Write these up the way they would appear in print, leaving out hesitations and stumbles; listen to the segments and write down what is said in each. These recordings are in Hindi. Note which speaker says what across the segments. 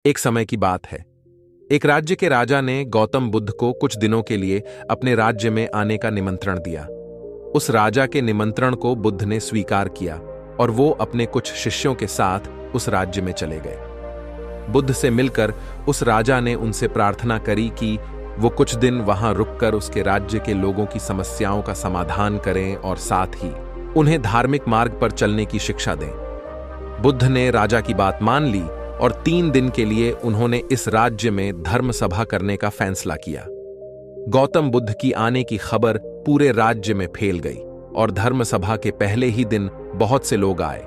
Speaker 1: एक समय की बात है। एक राज्य के राजा ने गौतम बुद्ध को कुछ दिनों के लिए अपने राज्य में आने का निमंत्रण दिया। उस राजा के निमंत्रण को बुद्ध ने स्वीकार किया और वो अपने कुछ शिष्यों के साथ उस राज्य में चले गए। बुद्ध से मिलकर उस राजा ने उनसे प्रार्थना करी कि वो कुछ दिन वहां रुककर उसके राज्य के लोगों की समस्याओं का समाधान करें और साथ ही उन्हें धार्मिक मार्ग पर चलने की शिक्षा दें। बुद्ध ने राजा की बात मान ली और 3 दिन के लिए उन्होंने इस राज्य में धर्म सभा करने का फैसला किया। गौतम बुद्ध की आने की खबर पूरे राज्य में फैल गई और धर्म सभा के पहले ही दिन बहुत से लोग आए।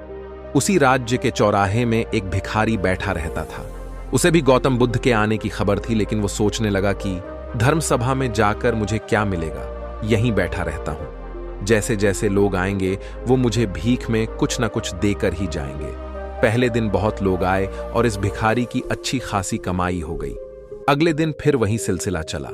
Speaker 1: उसी राज्य के चौराहे में एक भिखारी बैठा रहता था। उसे भी गौतम बुद्ध के आने की खबर थी, लेकिन वो सोचने लगा कि धर्म सभा में जाकर मुझे क्या मिलेगा, यहीं बैठा रहता हूं। जैसे जैसे लोग आएंगे वो मुझे भीख में कुछ ना कुछ देकर ही जाएंगे। पहले दिन बहुत लोग आए और इस भिखारी की अच्छी खासी कमाई हो गई। अगले दिन फिर वही सिलसिला चला।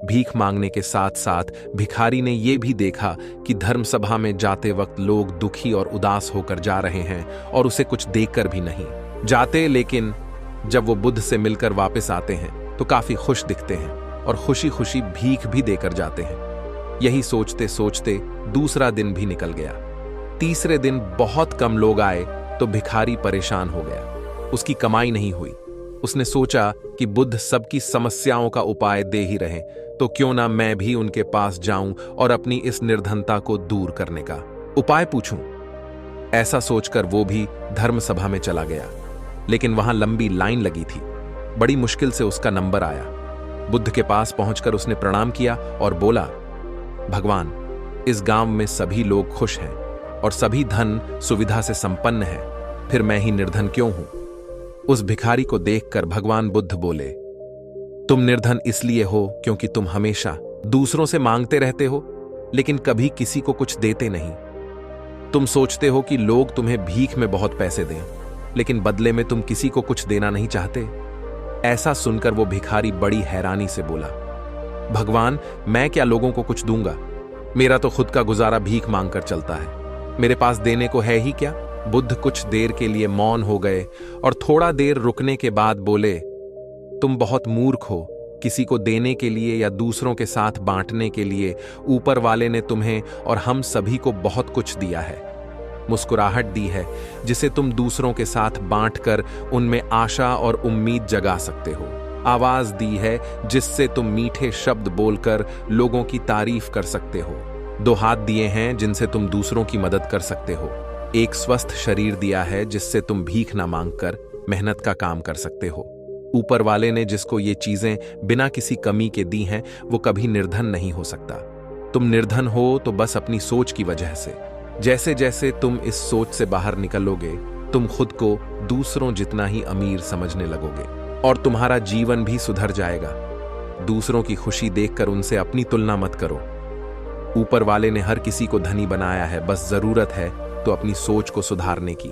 Speaker 1: भीख मांगने के साथ साथ भिखारी ने यह भी देखा कि धर्म सभा में जाते वक्त लोग दुखी और उदास होकर जा रहे हैं और उसे कुछ देकर भी नहीं जाते, लेकिन जब वो बुद्ध से मिलकर वापस आते हैं तो काफी खुश दिखते हैं और खुशी खुशी भीख भी देकर जाते हैं। यही सोचते सोचते दूसरा दिन भी निकल गया। तीसरे दिन बहुत कम लोग आए तो भिखारी परेशान हो गया। उसकी कमाई नहीं हुई। उसने सोचा कि बुद्ध सबकी समस्याओं का उपाय दे ही रहे, तो क्यों ना मैं भी उनके पास जाऊं और अपनी इस निर्धनता को दूर करने का उपाय पूछूं। ऐसा सोचकर वो भी धर्म सभा में चला गया, लेकिन वहां लंबी लाइन लगी थी। बड़ी मुश्किल से उसका नंबर आया। बुद्ध के पास पहुंचकर उसने प्रणाम किया और बोला, भगवान, इस गांव में सभी लोग खुश हैं और सभी धन सुविधा से संपन्न है, फिर मैं ही निर्धन क्यों हूं? उस भिखारी को देखकर भगवान बुद्ध बोले, तुम निर्धन इसलिए हो क्योंकि तुम हमेशा दूसरों से मांगते रहते हो, लेकिन कभी किसी को कुछ देते नहीं। तुम सोचते हो कि लोग तुम्हें भीख में बहुत पैसे दें, लेकिन बदले में तुम किसी को कुछ देना नहीं चाहते। ऐसा सुनकर वो भिखारी बड़ी हैरानी से बोला, भगवान, मैं क्या लोगों को कुछ दूंगा? मेरा तो खुद का गुजारा भीख मांगकर चलता है। मेरे पास देने को है ही क्या? बुद्ध कुछ देर के लिए मौन हो गए और थोड़ा देर रुकने के बाद बोले, तुम बहुत मूर्ख हो। किसी को देने के लिए या दूसरों के साथ बांटने के लिए ऊपर वाले ने तुम्हें और हम सभी को बहुत कुछ दिया है। मुस्कुराहट दी है जिसे तुम दूसरों के साथ बांटकर उनमें आशा और उम्मीद जगा सकते हो। आवाज दी है जिससे तुम मीठे शब्द बोलकर लोगों की तारीफ कर सकते हो। 2 हाथ दिए हैं जिनसे तुम दूसरों की मदद कर सकते हो। एक स्वस्थ शरीर दिया है जिससे तुम भीख ना मांगकर मेहनत का काम कर सकते हो। ऊपर वाले ने जिसको ये चीजें बिना किसी कमी के दी हैं, वो कभी निर्धन नहीं हो सकता। तुम निर्धन हो तो बस अपनी सोच की वजह से। जैसे जैसे तुम इस सोच से बाहर निकलोगे, तुम खुद को दूसरों जितना ही अमीर समझने लगोगे और तुम्हारा जीवन भी सुधर जाएगा। दूसरों की खुशी देखकर उनसे अपनी तुलना मत करो। ऊपर वाले ने हर किसी को धनी बनाया है, बस जरूरत है तो अपनी सोच को सुधारने की।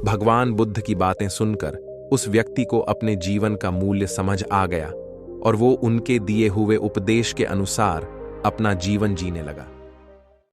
Speaker 1: भगवान बुद्ध की बातें सुनकर उस व्यक्ति को अपने जीवन का मूल्य समझ आ गया और वो उनके दिए हुए उपदेश के अनुसार अपना जीवन जीने लगा।